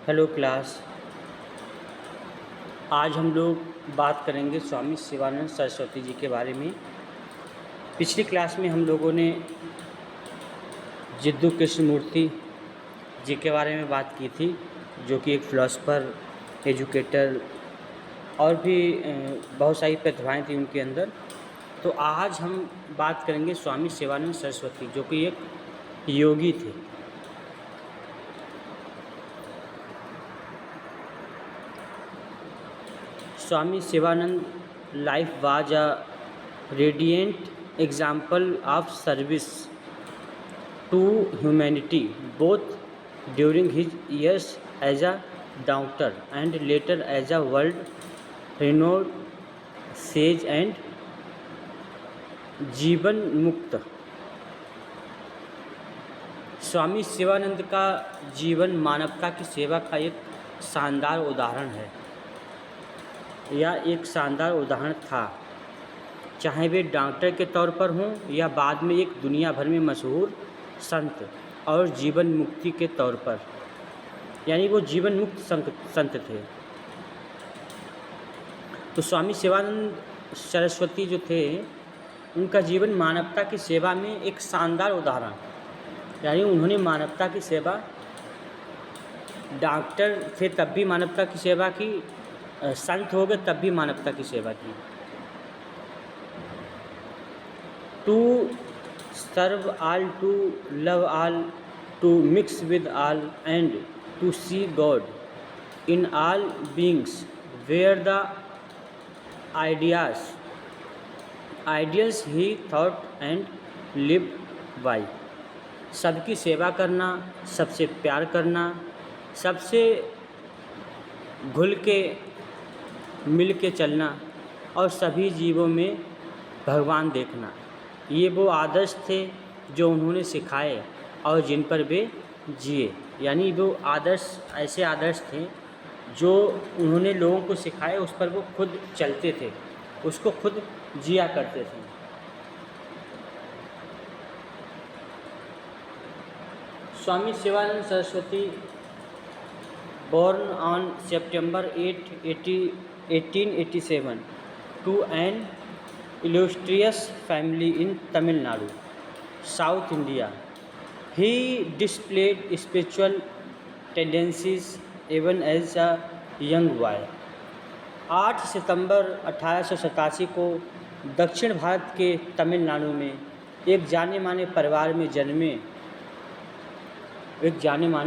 Hello class. आज हम लोग बात करेंगे स्वामी शिवानंद सरस्वती जी के बारे में। पिछली क्लास में हम लोगों ने जिद्दू कृष्णमूर्ति जी के बारे में बात की थी, जो कि एक फ़िलासफ़र, एजुकेटर और भी बहुत सारी प्रतिभाएं थी उनके अंदर। तो आज हम बात करेंगे स्वामी शिवानंद सरस्वती, जो कि एक योगी थे। Swami Shivanand life was a radiant example of service to humanity, both during his years as a doctor and later as a world-renowned sage and जीवन मुक्त। स्वामी शिवानंद का जीवन मानवता की सेवा का एक शानदार उदाहरण है, या एक शानदार उदाहरण था। चाहे वे डॉक्टर के तौर पर हों या बाद में एक दुनिया भर में मशहूर संत और जीवन मुक्ति के तौर पर, यानी वो जीवन मुक्त संत थे। तो स्वामी शिवानंद सरस्वती जो थे, उनका जीवन मानवता की सेवा में एक शानदार उदाहरण, यानी उन्होंने मानवता की सेवा, डॉक्टर थे तब भी मानवता की सेवा की, संत हो गए तब भी मानवता की सेवा की। To serve all, to love all, to mix with all and to see God in all beings were the ideals he taught and live by. सबकी सेवा करना, सबसे प्यार करना, सबसे घुल के मिल के चलना और सभी जीवों में भगवान देखना, ये वो आदर्श थे जो उन्होंने सिखाए और जिन पर वे जिए। यानी वो आदर्श ऐसे आदर्श थे जो उन्होंने लोगों को सिखाए, उस पर वो खुद चलते थे, उसको खुद जिया करते थे। स्वामी Shivanand Saraswati born on September 8, 1887 to an illustrious family in Tamil Nadu, South India. He displayed spiritual tendencies even as a young boy. 8 सितंबर 1887 को दक्षिण भारत के तमिलनाडु में एक जाने माने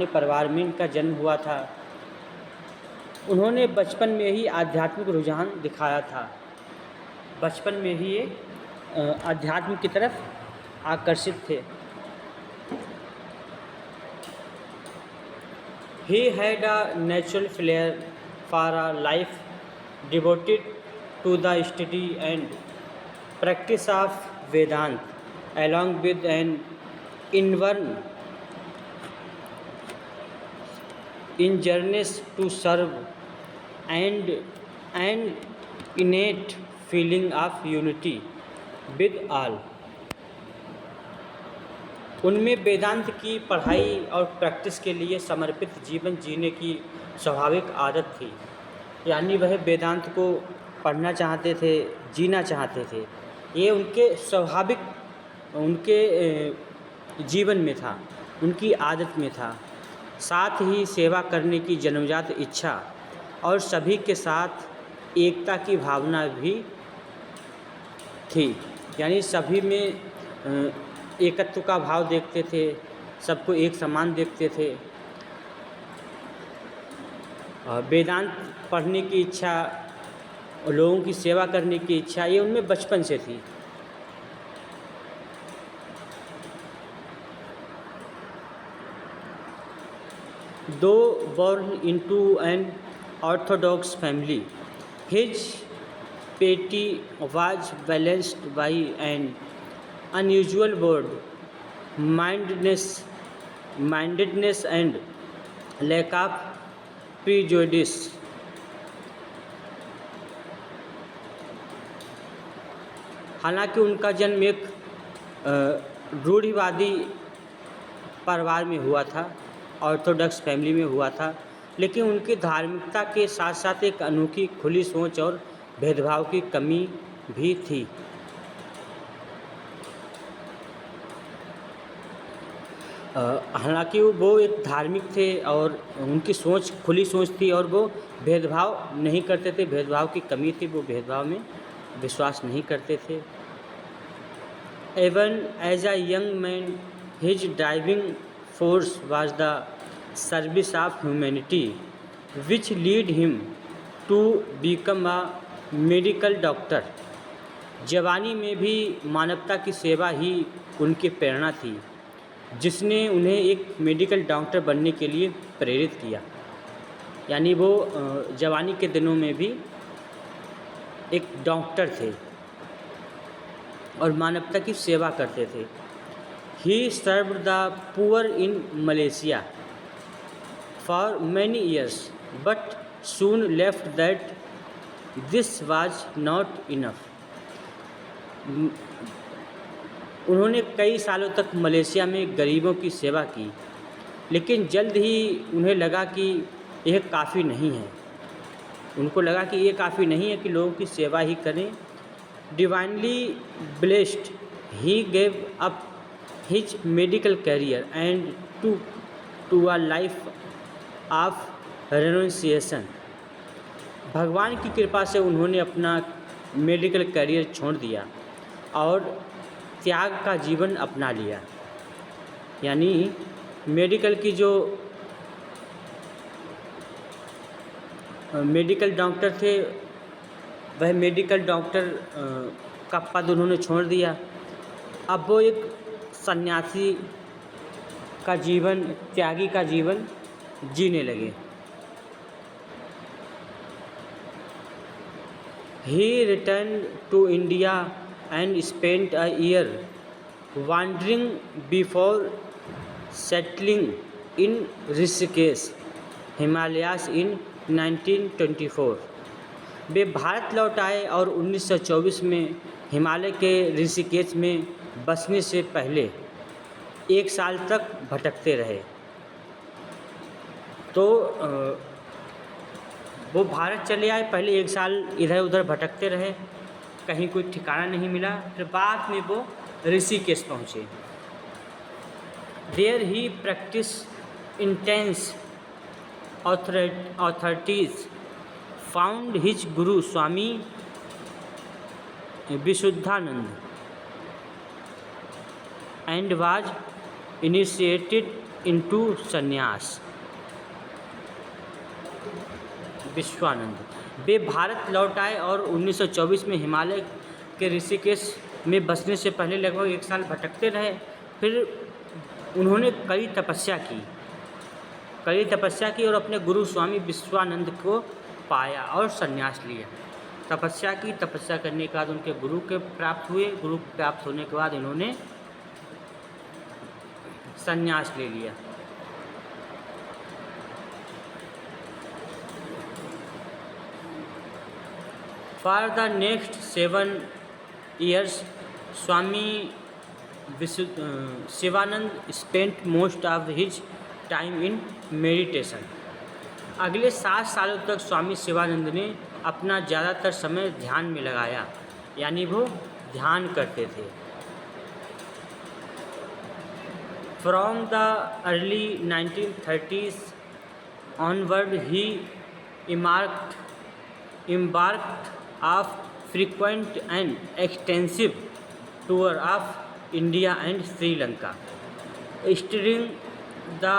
परिवार में इनका जन्म हुआ था। उन्होंने बचपन में ही आध्यात्मिक रुझान दिखाया था, बचपन में ही ये आध्यात्म की तरफ आकर्षित थे। He had a natural flair for a life devoted to the study and practice of Vedanta, along with an inward eagerness to serve and an innate feeling of unity with all. उनमें वेदांत की पढ़ाई और practice के लिए समर्पित जीवन जीने की स्वाभाविक आदत थी, यानी वह वेदांत को पढ़ना चाहते थे, जीना चाहते थे। ये उनके स्वाभाविक, उनके जीवन में था, उनकी आदत में था। साथ ही सेवा करने की जन्मजात इच्छा और सभी के साथ एकता की भावना भी थी, यानी सभी में एकत्व का भाव देखते थे, सबको एक समान देखते थे। वेदांत पढ़ने की इच्छा, लोगों की सेवा करने की इच्छा, ये उनमें बचपन से थी। Though born into an orthodox family, his piety was balanced by an unusual mindedness and lack of prejudice. हालांकि उनका जन्म एक रूढ़िवादी परिवार में हुआ था, ऑर्थोडॉक्स फैमिली में हुआ था, लेकिन उनकी धार्मिकता के साथ साथ एक अनोखी खुली सोच और भेदभाव की कमी भी थी। हालांकि वो एक धार्मिक थे और उनकी सोच खुली सोच थी और वो भेदभाव नहीं करते थे, भेदभाव की कमी थी, वो भेदभाव में विश्वास नहीं करते थे। Even as a young man, his driving force was the service of humanity, which led him to become a medical doctor. जवानी में भी मानवता की सेवा ही उनकी प्रेरणा थी, जिसने उन्हें एक मेडिकल डॉक्टर बनने के लिए प्रेरित किया। यानी वो जवानी के दिनों में भी एक डॉक्टर थे और मानवता की सेवा करते थे। ही served the poor in Malaysia for many years but soon left that this was not enough. उन्होंने कई सालों तक मलेशिया में गरीबों की सेवा की, लेकिन जल्द ही उन्हें लगा कि यह काफ़ी नहीं है। उनको लगा कि ये काफ़ी नहीं है कि लोगों की सेवा ही करें। Divinely blessed, he gave up his medical career and to a life of renunciation. भगवान की कृपा से उन्होंने अपना मेडिकल करियर छोड़ दिया और त्याग का जीवन अपना लिया। यानी मेडिकल की जो मेडिकल डॉक्टर थे, वह मेडिकल डॉक्टर का पद उन्होंने छोड़ दिया। अब वो एक सन्यासी का जीवन, त्यागी का जीवन जीने लगे। He return to India and spent a year wandering before settling in Rishikesh Himalayas in 1924। वे भारत लौट आए और 1924 में हिमालय के ऋषिकेश में बसने से पहले 1 साल तक भटकते रहे। तो वो भारत चले आए, पहले 1 साल इधर उधर भटकते रहे, कहीं कोई ठिकाना नहीं मिला। फिर बाद में वो ऋषिकेश पहुँचे। There he practice intense authorities found his guru Swami Visuddhanand and was initiated into sannyas। Vishwananda वे भारत लौट आए और 1924 में हिमालय के ऋषिकेश में बसने से पहले लगभग 1 साल भटकते रहे। फिर उन्होंने कड़ी तपस्या की और अपने गुरु स्वामी विश्वानंद को पाया और संन्यास लिया। तपस्या करने के बाद उनके गुरु के प्राप्त हुए। गुरु प्राप्त होने के बाद इन्होंने संन्यास ले लिया। For the next 7 years Swami Shivanand spent most of his time in meditation. अगले 7 सालों तक स्वामी शिवानंद ने अपना ज़्यादातर समय ध्यान में लगाया, यानी वो ध्यान करते थे। From the early 1930s onward he embarked of frequent and extensive tour of India and Sri Lanka, stirring the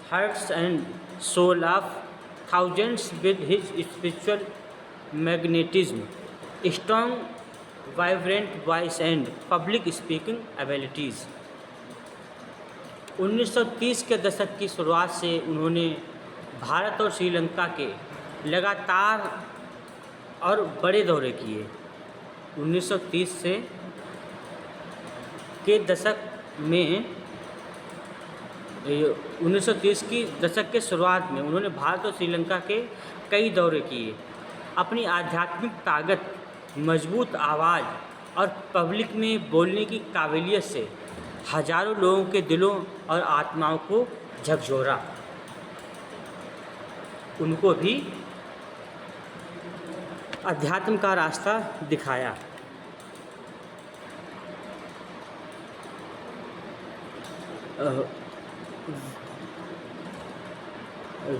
hearts and soul of thousands with his spiritual magnetism, strong, vibrant voice and public speaking abilities। 1930 के दशक की शुरुआत से उन्होंने भारत और श्रीलंका के लगातार और बड़े दौरे किए। 1930 से के दशक में 1930 की दशक के शुरुआत में उन्होंने भारत और श्रीलंका के कई दौरे किए। अपनी आध्यात्मिक ताकत, मजबूत आवाज़ और पब्लिक में बोलने की काबिलियत से हजारों लोगों के दिलों और आत्माओं को झकझोरा। उनको भी अध्यात्म का रास्ता दिखाया।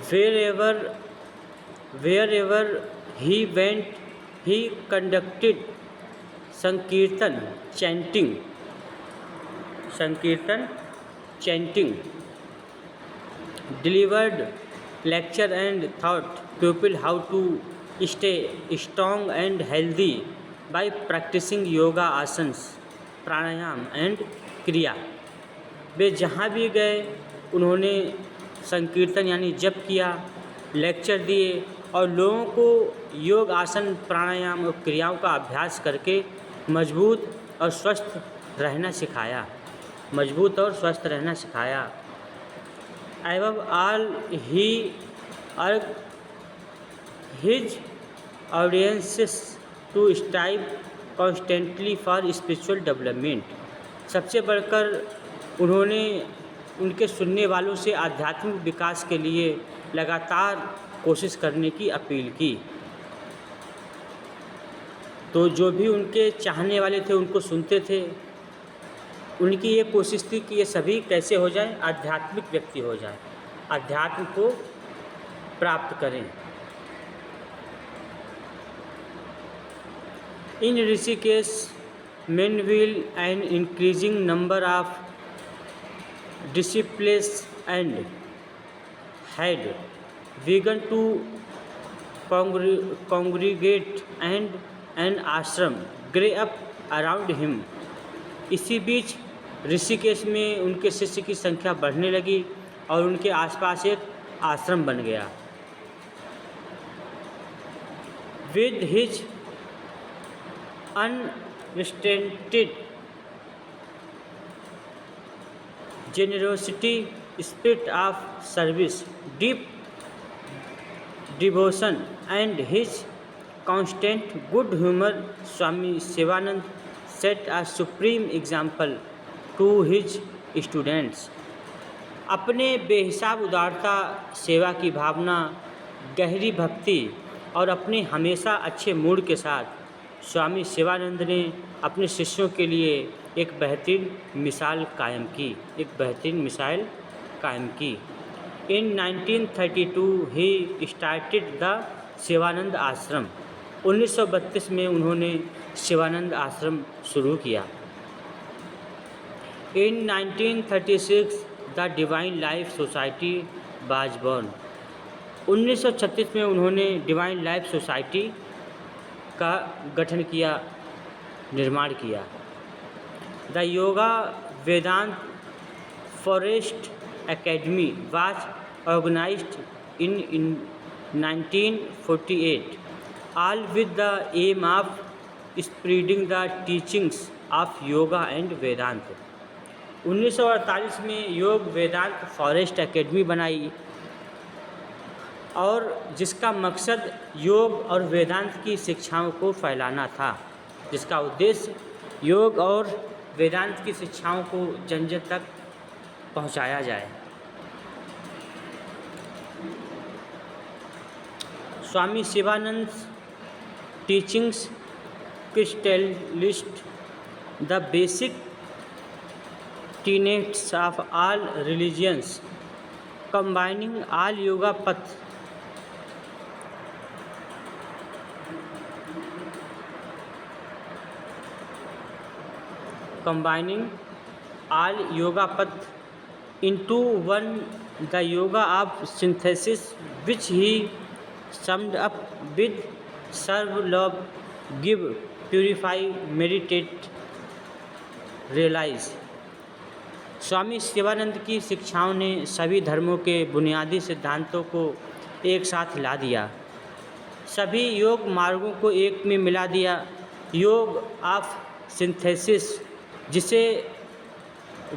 Wherever wherever he went, he conducted sankirtan chanting, sankirtan chanting, delivered lecture and taught people how to stay strong and healthy by practicing yoga asanas, pranayam and kriya। वे जहाँ भी गए उन्होंने संकीर्तन यानी जप किया, लेक्चर दिए और लोगों को योग आसन प्राणायाम और क्रियाओं का अभ्यास करके मजबूत और स्वस्थ रहना सिखाया, मजबूत और स्वस्थ रहना सिखाया। एवं all he urge his audiences to strive constantly for spiritual development. सबसे बढ़कर उन्होंने उनके सुनने वालों से आध्यात्मिक विकास के लिए लगातार कोशिश करने की अपील की। तो जो भी उनके चाहने वाले थे उनको सुनते थे, उनकी ये कोशिश थी कि ये सभी कैसे हो जाएं, आध्यात्मिक व्यक्ति हो जाएं, अध्यात्म को प्राप्त करें। इन Rishikesh men will an increasing number of disciples and had begun to congregate and an ashram grew up around him। इसी बीच ऋषिकेश में उनके शिष्य की संख्या बढ़ने लगी और उनके आसपास एक आश्रम बन गया। With his unrestrained generosity, spirit of service, deep devotion and his constant good humor, Swami Shivanand set a supreme example to his students। अपने बेहिसाब उदारता, सेवा की भावना, गहरी भक्ति और अपने हमेशा अच्छे मूड के साथ स्वामी शिवानंद ने अपने शिष्यों के लिए एक बेहतरीन मिसाल कायम की। इन 1932 ही स्टार्टेड द शिवानंद आश्रम। 1932 में उन्होंने शिवानंद आश्रम शुरू किया। इन 1936 the divine life society was born. 1936 में उन्होंने डिवाइन लाइफ सोसाइटी का गठन किया, निर्माण किया। The yoga Vedanta forest academy was organized in 1948 all with the aim of spreading the teachings of yoga and Vedanta. 1948 में योग वेदांत फॉरेस्ट एकेडमी बनाई और जिसका मकसद योग और वेदांत की शिक्षाओं को फैलाना था, जिसका उद्देश्य योग और वेदांत की शिक्षाओं को जन जन तक पहुंचाया जाए। Swami Sivananda teachings crystallised the basic tenets of all religions combining all yoga path combining all yoga path into one, the yoga of synthesis, which he summed up with serve, love, give, purify, meditate, realize। स्वामी शिवानंद की शिक्षाओं ने सभी धर्मों के बुनियादी सिद्धांतों को एक साथ ला दिया, सभी योग मार्गों को एक में मिला दिया। योग ऑफ सिंथेसिस, जिसे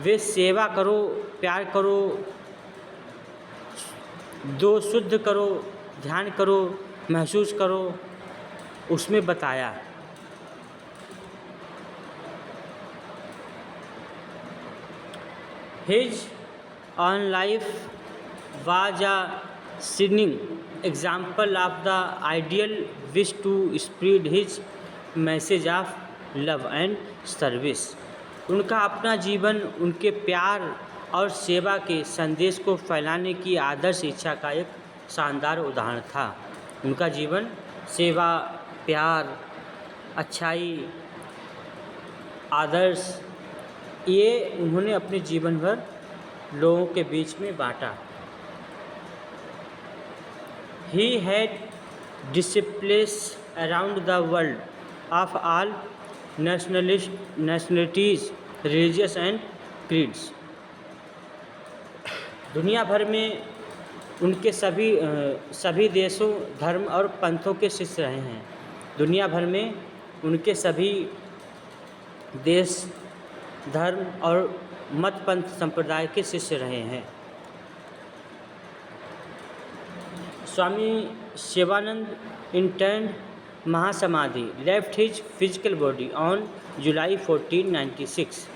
वे सेवा करो, प्यार करो, दो शुद्ध करो, ध्यान करो, महसूस करो, उसमें बताया। His on life was a shining example of the ideal wish to spread his message of love and service। उनका अपना जीवन उनके प्यार और सेवा के संदेश को फैलाने की आदर्श इच्छा का एक शानदार उदाहरण था। उनका जीवन सेवा, प्यार, अच्छाई, आदर्श, ये उन्होंने अपने जीवन भर लोगों के बीच में बांटा। He had disciples around the world of all nationalities, religious and creeds। दुनिया भर में उनके सभी देशों, धर्म और पंथों के शिष्य रहे हैं। दुनिया भर में उनके सभी देश, धर्म और मत पंथ संप्रदाय के शिष्य रहे हैं। Swami Sivananda entered mahasamadhi left his physical body on July 1496।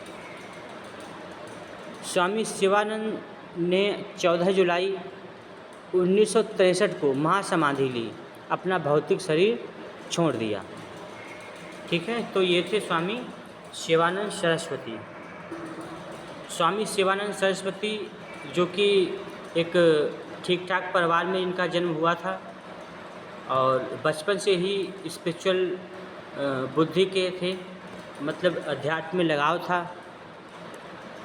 Swami Sivananda ने 14 जुलाई 1963 को महासमाधि ली, अपना भौतिक शरीर छोड़ दिया। ठीक है, तो ये थे स्वामी शिवानंद सरस्वती। स्वामी शिवानंद सरस्वती जो कि एक ठीक ठाक परिवार में इनका जन्म हुआ था और बचपन से ही स्पिरिचुअल बुद्धि के थे, मतलब अध्यात्म में लगाव था।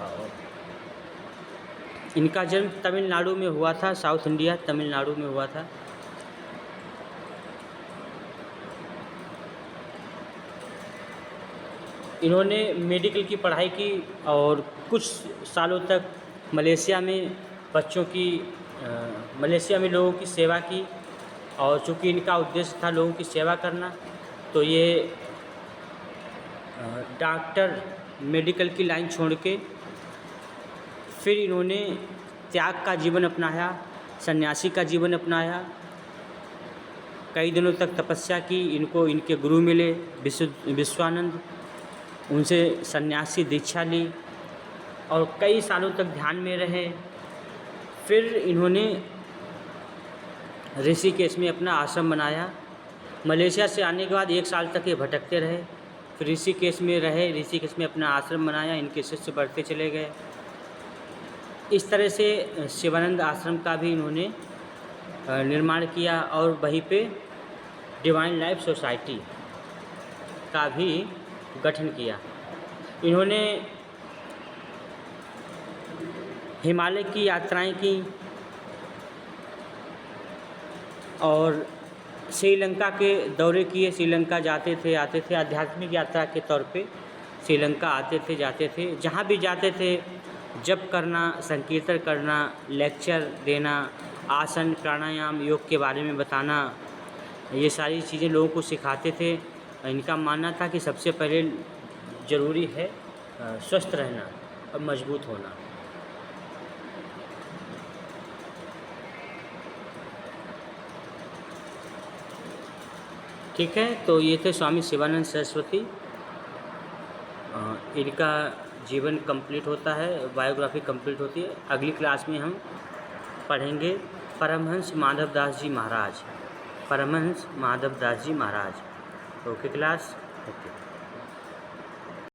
और इनका जन्म तमिलनाडु में हुआ था, साउथ इंडिया तमिलनाडु में हुआ था। इन्होंने मेडिकल की पढ़ाई की और कुछ सालों तक मलेशिया में मलेशिया में लोगों की सेवा की। और चूँकि इनका उद्देश्य था लोगों की सेवा करना, तो ये डॉक्टर मेडिकल की लाइन छोड़ के फिर इन्होंने त्याग का जीवन अपनाया, सन्यासी का जीवन अपनाया। कई दिनों तक तपस्या की। इनको इनके गुरु मिले विश्वानंद, उनसे सन्यासी दीक्षा ली और कई सालों तक ध्यान में रहे। फिर इन्होंने ऋषिकेश में अपना आश्रम बनाया। मलेशिया से आने के बाद 1 साल तक ये भटकते रहे, फिर ऋषिकेश में रहे, ऋषिकेश में अपना आश्रम बनाया। इनके शिष्य बढ़ते चले गए। इस तरह से शिवानंद आश्रम का भी इन्होंने निर्माण किया और वहीं पे डिवाइन लाइफ सोसाइटी का भी गठन किया। इन्होंने हिमालय की यात्राएं की और श्रीलंका के दौरे किए। श्रीलंका जाते थे, आते थे, आध्यात्मिक यात्रा के तौर पे श्रीलंका आते थे, जाते थे। जहाँ भी जाते थे जप करना, संकीर्तन करना, लेक्चर देना, आसन, प्राणायाम, योग के बारे में बताना, ये सारी चीज़ें लोगों को सिखाते थे। इनका मानना था कि सबसे पहले ज़रूरी है स्वस्थ रहना और मजबूत होना। ठीक है, तो ये थे स्वामी शिवानंद सरस्वती। इनका जीवन कंप्लीट होता है, बायोग्राफी कंप्लीट होती है। अगली क्लास में हम पढ़ेंगे Paramhansa Madhavdas ji Maharaj. Paramhansa Madhavdas ji Maharaj. Okay class, okay.